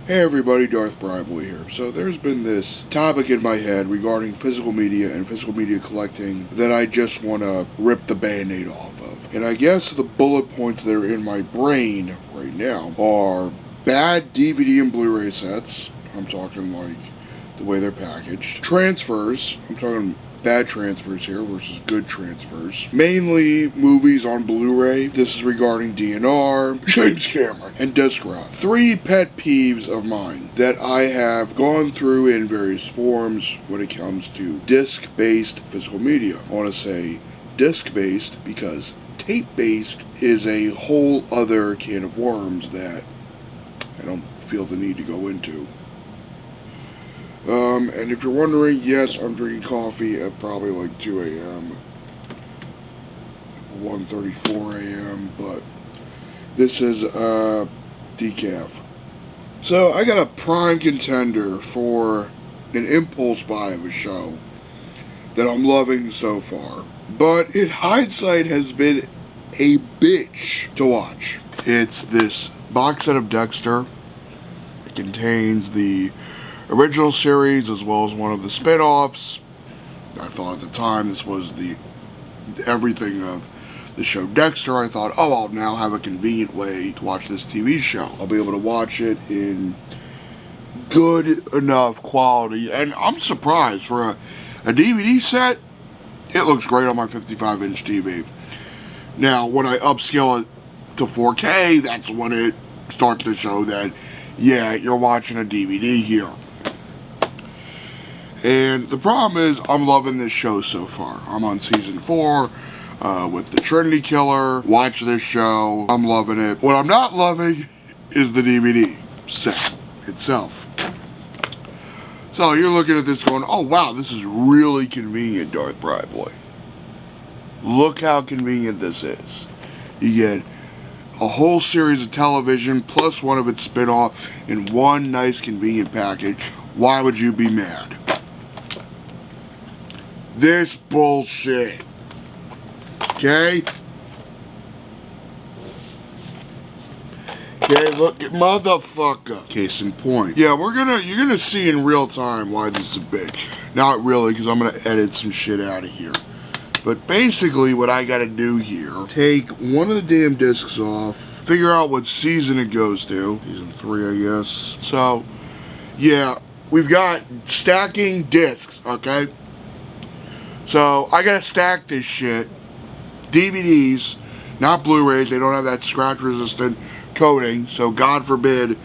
Hey everybody, Darth Bribely here. So there's been this topic in my head regarding physical media and physical media collecting that I just want to rip the band-aid off of. And I guess the bullet points that are in my brain right now are bad DVD and Blu-ray sets. I'm talking like the way they're packaged. Transfers. I'm talking bad transfers here versus good transfers. Mainly movies on Blu-ray. This is regarding DNR, James Cameron, and disc wrap. 3 pet peeves of mine that I have gone through in various forms when it comes to disc-based physical media. I want to say disc-based because tape-based is a whole other can of worms that I don't feel the need to go into. And if you're wondering, yes, I'm drinking coffee at probably like 2 a.m., 1:34 a.m., but this is decaf. So I got a prime contender for an impulse buy of a show that I'm loving so far, but in hindsight has been a bitch to watch. It's this box set of Dexter. It contains the original series as well as one of the spin-offs. I thought at the time this was the everything of the show Dexter. I thought, oh, I'll now have a convenient way to watch this TV show. I'll be able to watch it in good enough quality, and I'm surprised for a DVD set. It looks great on my 55-inch TV. Now, when I upscale it to 4K, that's when it starts to show that, yeah, you're watching a DVD here. And the problem is, I'm loving this show so far. I'm on season 4 with the Trinity Killer. Watch this show. I'm loving it. What I'm not loving is the DVD set itself. So you're looking at this going, oh wow, this is really convenient, Darth Bribely. Look how convenient this is. You get a whole series of television plus one of its spin-off in one nice convenient package. Why would you be mad? This bullshit. Okay? Okay, look at motherfucker. Case in point. Yeah, you're gonna see in real time why this is a bitch. Not really, because I'm gonna edit some shit out of here. But basically what I gotta do here, take one of the damn discs off, figure out what season it goes to. Season 3, I guess. So, yeah, we've got stacking discs, okay? So, I gotta stack this shit. DVDs, not Blu-rays. They don't have that scratch-resistant coating. So, God forbid,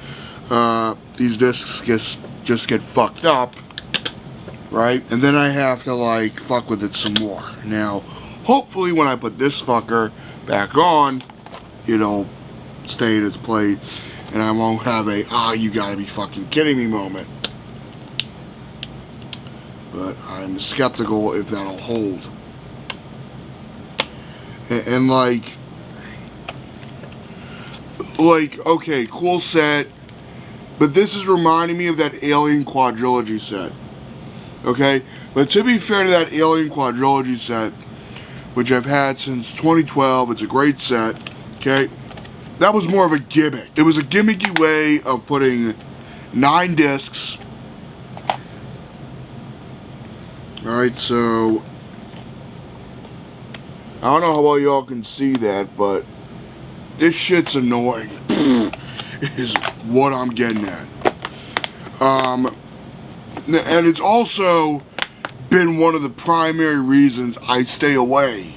these discs just get fucked up. Right? And then I have to, like, fuck with it some more. Now, hopefully when I put this fucker back on, it'll stay in its place. And I won't have a, you gotta be fucking kidding me moment. But I'm skeptical if that'll hold. And like, okay, cool set. But this is reminding me of that Alien Quadrilogy set. Okay? But to be fair to that Alien Quadrilogy set, which I've had since 2012, it's a great set. Okay? That was more of a gimmick. It was a gimmicky way of putting 9 discs. Alright, so I don't know how well y'all can see that, but this shit's annoying. Is what I'm getting at. And it's also been one of the primary reasons I stay away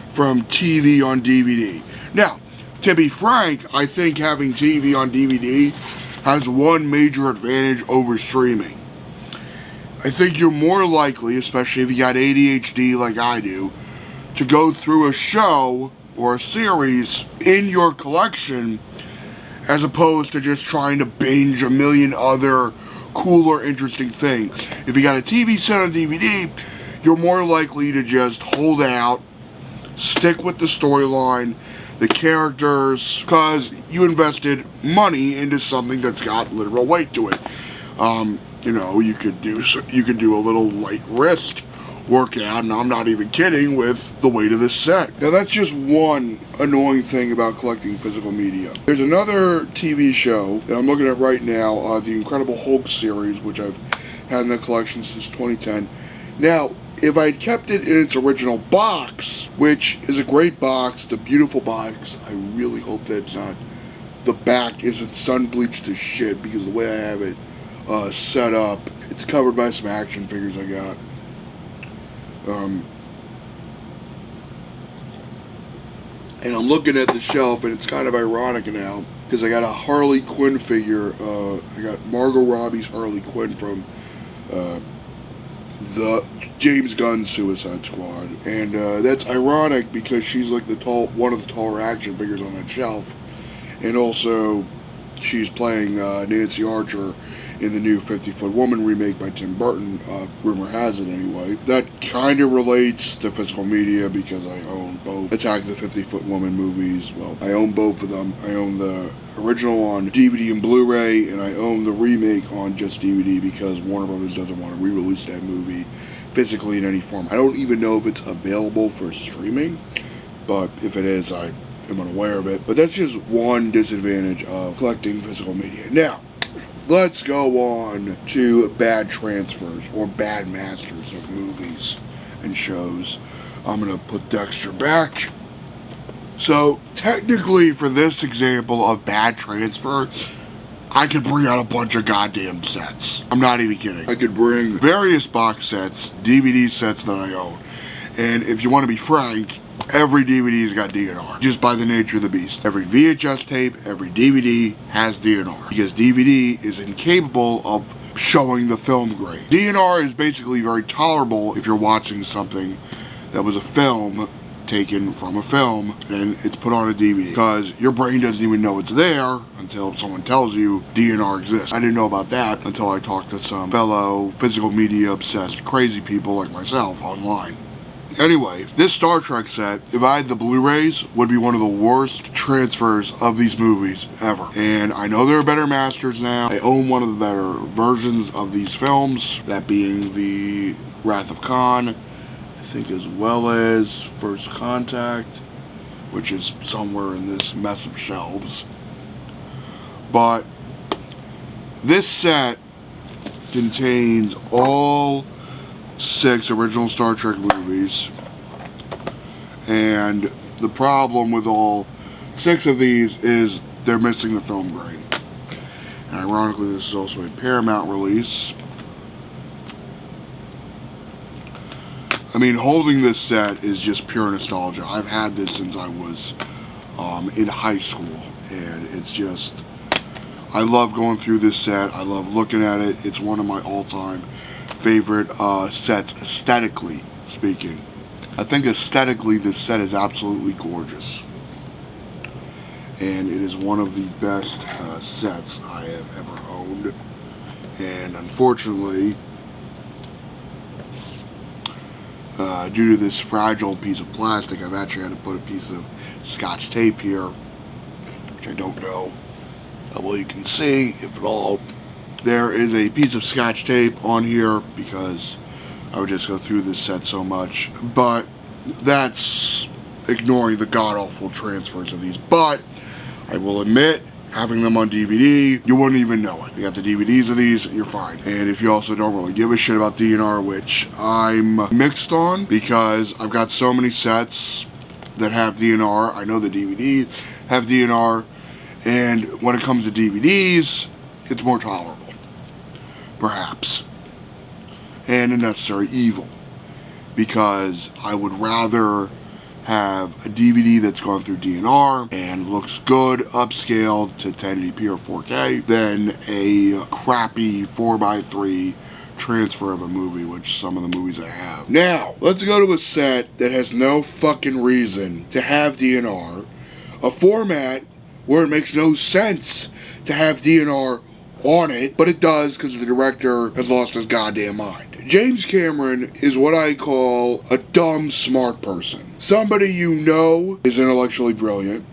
from TV on DVD. Now, to be frank, I think having TV on DVD has one major advantage over streaming. I think you're more likely, especially if you got ADHD like I do, to go through a show or a series in your collection as opposed to just trying to binge a million other cool or interesting things. If you got a TV set on DVD, you're more likely to just hold out, stick with the storyline, the characters, because you invested money into something that's got literal weight to it. You know, you could do a little light wrist work out, and I'm not even kidding with the weight of this set. Now that's just one annoying thing about collecting physical media. There's another TV show that I'm looking at right now, the Incredible Hulk series, which I've had in the collection since 2010. Now, if I'd kept it in its original box, which is a great box, it's a beautiful box, I really hope that it's not, the back isn't sun bleached to shit, because the way I have it set up, it's covered by some action figures I got. And I'm looking at the shelf, and it's kind of ironic now, because I got a Harley Quinn figure. I got Margot Robbie's Harley Quinn from the James Gunn Suicide Squad, and that's ironic because she's like one of the taller action figures on that shelf, and also she's playing Nancy Archer in the new 50-Foot Woman remake by Tim Burton, rumor has it anyway. That kind of relates to physical media because I own both Attack of the 50-Foot Woman movies. Well, I own both of them. I own the original on DVD and Blu-ray, and I own the remake on just DVD because Warner Brothers doesn't want to re-release that movie physically in any form. I don't even know if it's available for streaming, but if it is, I am unaware of it. But that's just one disadvantage of collecting physical media. Now, let's go on to bad transfers or bad masters of movies and shows. I'm going to put Dexter back. So, technically, for this example of bad transfer, I could bring out a bunch of goddamn sets. I'm not even kidding. I could bring various box sets, DVD sets that I own. And if you want to be frank, every DVD's got DNR, just by the nature of the beast. Every VHS tape, every DVD has DNR, because DVD is incapable of showing the film grade. DNR is basically very tolerable if you're watching something that was a film taken from a film and it's put on a DVD, because your brain doesn't even know it's there until someone tells you DNR exists. I didn't know about that until I talked to some fellow physical media obsessed crazy people like myself online. Anyway, this Star Trek set, if I had the Blu-rays, would be one of the worst transfers of these movies ever. And I know there are better masters now. I own one of the better versions of these films, that being the Wrath of Khan, I think, as well as First Contact, which is somewhere in this mess of shelves. But this set contains all 6 original Star Trek movies, and the problem with all 6 of these is they're missing the film grain. And ironically, this is also a Paramount release. I mean, holding this set is just pure nostalgia. I've had this since I was in high school, and it's just, I love going through this set. I love looking at it. It's one of my all-time favorite sets, aesthetically speaking. I think aesthetically this set is absolutely gorgeous, and it is one of the best sets I have ever owned. And unfortunately, due to this fragile piece of plastic, I've actually had to put a piece of Scotch tape here, which I don't know how well you can see, if at all. There is a piece of Scotch tape on here because I would just go through this set so much. But that's ignoring the god-awful transfers of these. But I will admit, having them on DVD, you wouldn't even know it. You got the DVDs of these, you're fine. And if you also don't really give a shit about DNR, which I'm mixed on because I've got so many sets that have DNR. I know the DVDs have DNR. And when it comes to DVDs, it's more tolerable. Perhaps, and a necessary evil, because I would rather have a DVD that's gone through DNR and looks good, upscaled to 1080p or 4K, than a crappy 4x3 transfer of a movie, which some of the movies I have. Now, let's go to a set that has no fucking reason to have DNR, a format where it makes no sense to have DNR on it, but it does because the director has lost his goddamn mind. James Cameron is what I call a dumb, smart person. Somebody you know is intellectually brilliant.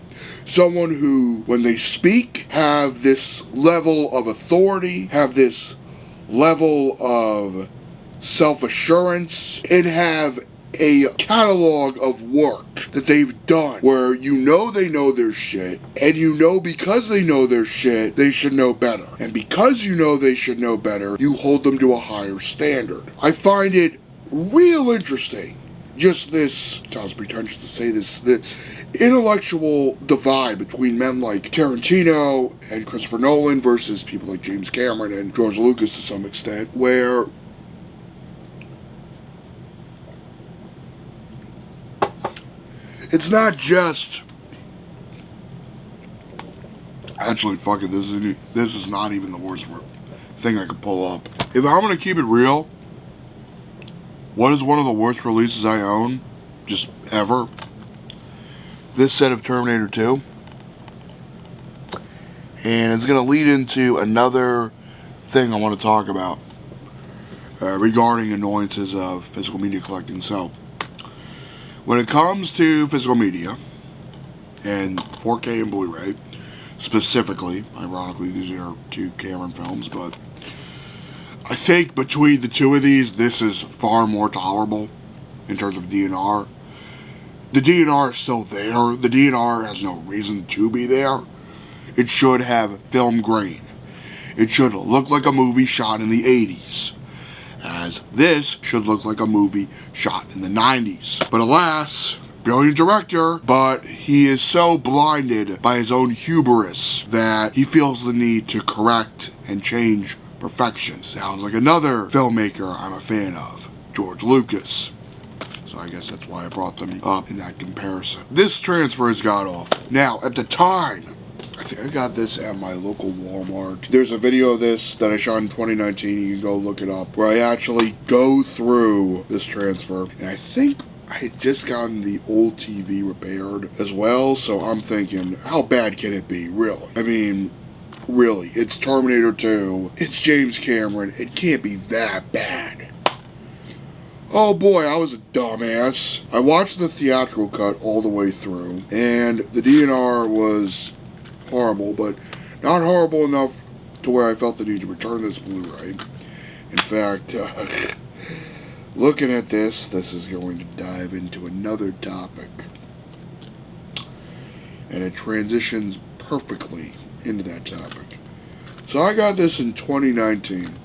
Someone who, when they speak, have this level of authority, have this level of self-assurance, and have a catalog of work that they've done where you know they know their shit, and you know because they know their shit, they should know better. And because you know they should know better, you hold them to a higher standard. I find it real interesting. Just this, sounds pretentious to say this, the intellectual divide between men like Tarantino and Christopher Nolan versus people like James Cameron and George Lucas to some extent, where it's not just... Actually, fuck it, this is not even the worst thing I could pull up. If I'm gonna keep it real, what is one of the worst releases I own, just ever? This set of Terminator 2. And it's gonna lead into another thing I want to talk about regarding annoyances of physical media collecting. So, when it comes to physical media, and 4K and Blu-ray, specifically, ironically these are two Cameron films, but I think between the two of these, this is far more tolerable in terms of DNR. The DNR is still there. The DNR has no reason to be there. It should have film grain. It should look like a movie shot in the 80s. As this should look like a movie shot in the 90s. But alas, brilliant director, but he is so blinded by his own hubris that he feels the need to correct and change perfection. Sounds like another filmmaker I'm a fan of, George Lucas. So I guess that's why I brought them up in that comparison. This transfer is god awful. Now, at the time, I think I got this at my local Walmart. There's a video of this that I shot in 2019, you can go look it up, where I actually go through this transfer, and I think I had just gotten the old TV repaired as well, so I'm thinking, how bad can it be, really? I mean, really, it's Terminator 2, it's James Cameron, it can't be that bad. Oh boy, I was a dumbass. I watched the theatrical cut all the way through, and the DNR was horrible, but not horrible enough to where I felt the need to return this Blu-ray. In fact, looking at this is going to dive into another topic, and it transitions perfectly into that topic. So I got this in 2019.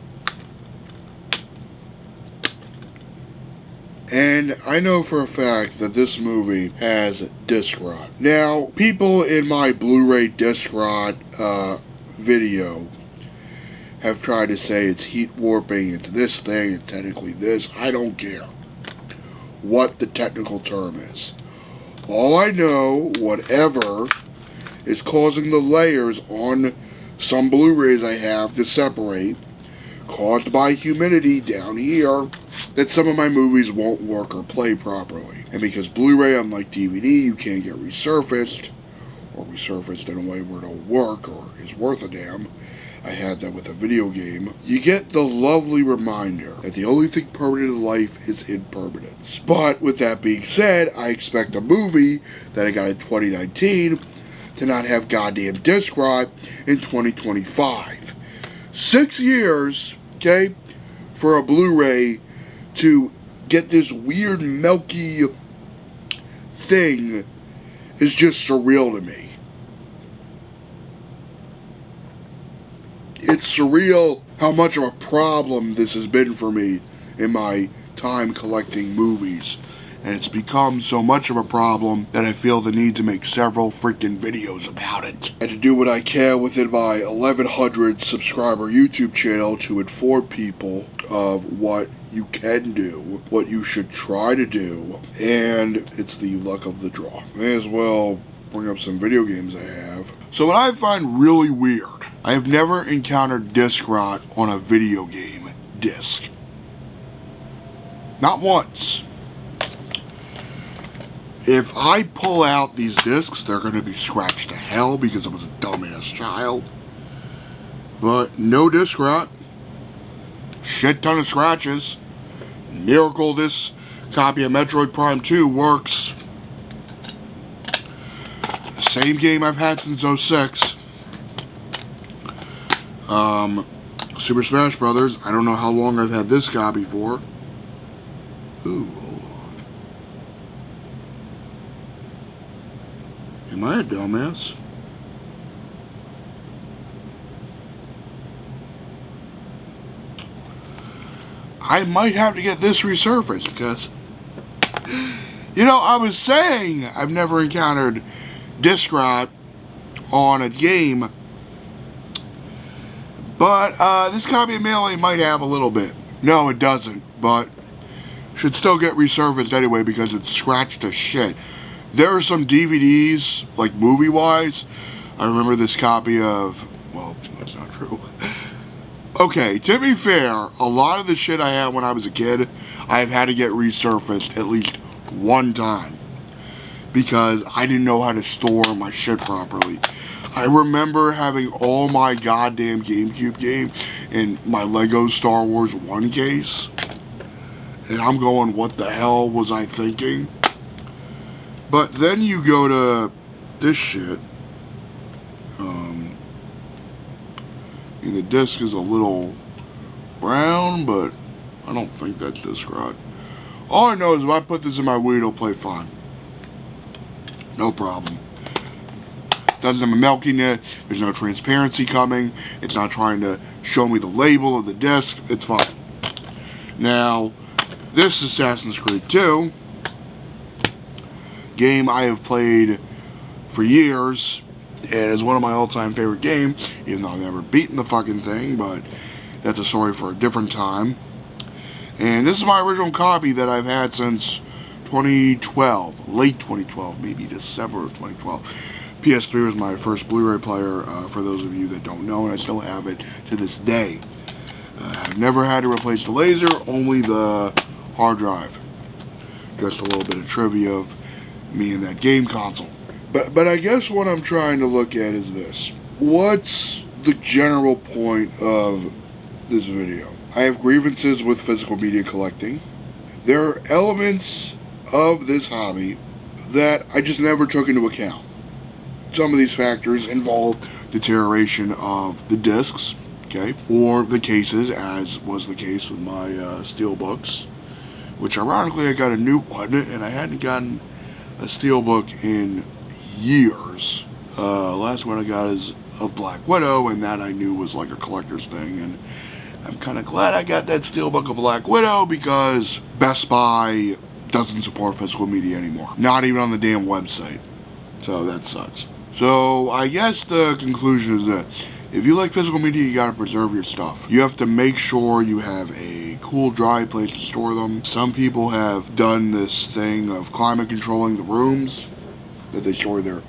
And I know for a fact that this movie has disc rot. Now, people in my Blu-ray disc rot video have tried to say it's heat warping, it's this thing, it's technically this. I don't care what the technical term is. All I know, whatever is causing the layers on some Blu-rays I have to separate, caused by humidity down here, that some of my movies won't work or play properly. And because Blu-ray, unlike DVD, you can't get resurfaced, or resurfaced in a way where it'll work or is worth a damn, I had that with a video game, you get the lovely reminder that the only thing permanent in life is impermanence. But with that being said, I expect a movie that I got in 2019 to not have goddamn disc rot in 2025. 6 years, okay, for a Blu-ray to get this weird milky thing is just surreal to me. It's surreal how much of a problem this has been for me in my time collecting movies. And it's become so much of a problem that I feel the need to make several freaking videos about it. And to do what I can within my 1,100 subscriber YouTube channel to inform people of what you can do, what you should try to do, and it's the luck of the draw. May as well bring up some video games I have. So what I find really weird, I have never encountered disc rot on a video game disc. Not once. If I pull out these discs, they're going to be scratched to hell because I was a dumbass child. But no disc rot. Shit ton of scratches. Miracle this copy of Metroid Prime 2 works. The same game I've had since 06. Super Smash Brothers. I don't know how long I've had this copy for. Ooh, hold on. Am I a dumbass? I might have to get this resurfaced because, you know, I was saying I've never encountered disc rot on a game, but this copy of Melee might have a little bit. No, it doesn't, but should still get resurfaced anyway because it's scratched to shit. There are some DVDs, like movie-wise. I remember this copy of, well, that's not true. Okay, to be fair, a lot of the shit I had when I was a kid, I've had to get resurfaced at least one time because I didn't know how to store my shit properly. I remember having all my goddamn GameCube games in my Lego Star Wars 1 case, and I'm going, what the hell was I thinking? But then you go to this shit. And the disc is a little brown, but I don't think that's disc rot. All I know is if I put this in my Wii, it'll play fine. No problem. Doesn't have a milkiness. There's no transparency coming. It's not trying to show me the label of the disc. It's fine. Now, this Assassin's Creed 2 game I have played for years. And it's one of my all-time favorite games, even though I've never beaten the fucking thing, but that's a story for a different time. And this is my original copy that I've had since 2012, late 2012, maybe December of 2012. PS3 was my first Blu-ray player, for those of you that don't know, and I still have it to this day. I've never had to replace the laser, only the hard drive. Just a little bit of trivia of me and that game console. But I guess what I'm trying to look at is this. What's the general point of this video? I have grievances with physical media collecting. There are elements of this hobby that I just never took into account. Some of these factors involve deterioration of the discs, okay, or the cases, as was the case with my steelbooks, which ironically I got a new one, and I hadn't gotten a steelbook in years. Last one I got is of Black Widow, and that I knew was like a collector's thing, and I'm kind of glad I got that steelbook of Black Widow because Best Buy doesn't support physical media anymore. Not even on the damn website. So that sucks. So I guess the conclusion is that if you like physical media, you gotta preserve your stuff. You have to make sure you have a cool, dry place to store them. Some people have done this thing of climate controlling the rooms that they store their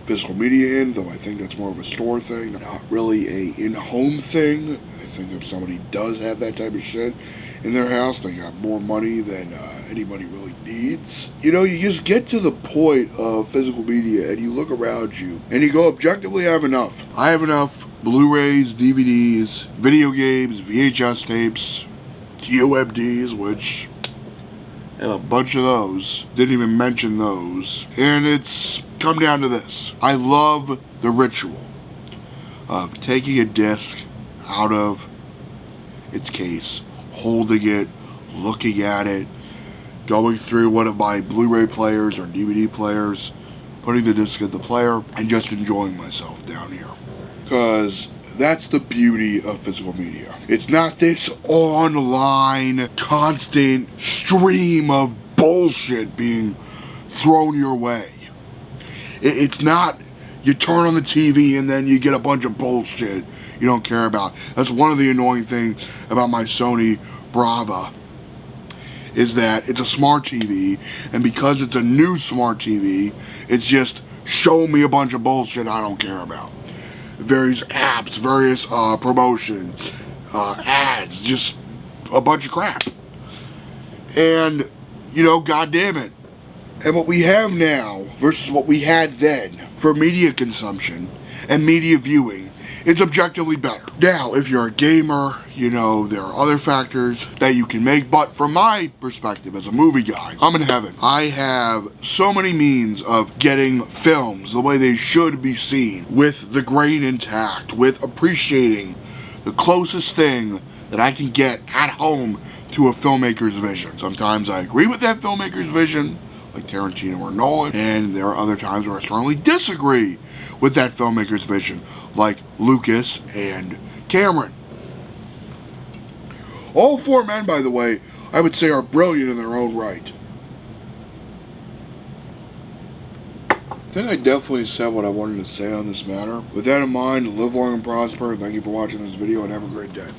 physical media in, though I think that's more of a store thing, not really a in-home thing. I think if somebody does have that type of shit in their house, they got more money than anybody really needs. You know, you just get to the point of physical media and you look around you and you go, objectively, I have enough. I have enough Blu-rays, DVDs, video games, VHS tapes, TOMDs, which I have a bunch of those. Didn't even mention those. And it's come down to this. I love the ritual of taking a disc out of its case, holding it, looking at it, going through one of my Blu-ray players or DVD players, putting the disc in the player, and just enjoying myself down here. Because that's the beauty of physical media. It's not this online, constant stream of bullshit being thrown your way. It's not you turn on the TV and then you get a bunch of bullshit you don't care about. That's one of the annoying things about my Sony Brava, is that it's a smart TV, and because it's a new smart TV, it's just show me a bunch of bullshit I don't care about. Various apps, various promotions, ads, just a bunch of crap. And, you know, God damn it. And what we have now versus what we had then for media consumption and media viewing, it's objectively better. Now, if you're a gamer, you know, there are other factors that you can make, but from my perspective as a movie guy, I'm in heaven. I have so many means of getting films the way they should be seen, with the grain intact, with appreciating the closest thing that I can get at home to a filmmaker's vision. Sometimes I agree with that filmmaker's vision, like Tarantino or Nolan, and there are other times where I strongly disagree with that filmmaker's vision, like Lucas and Cameron. All four men, by the way, I would say are brilliant in their own right. I think I definitely said what I wanted to say on this matter. With that in mind, live long and prosper. Thank you for watching this video and have a great day.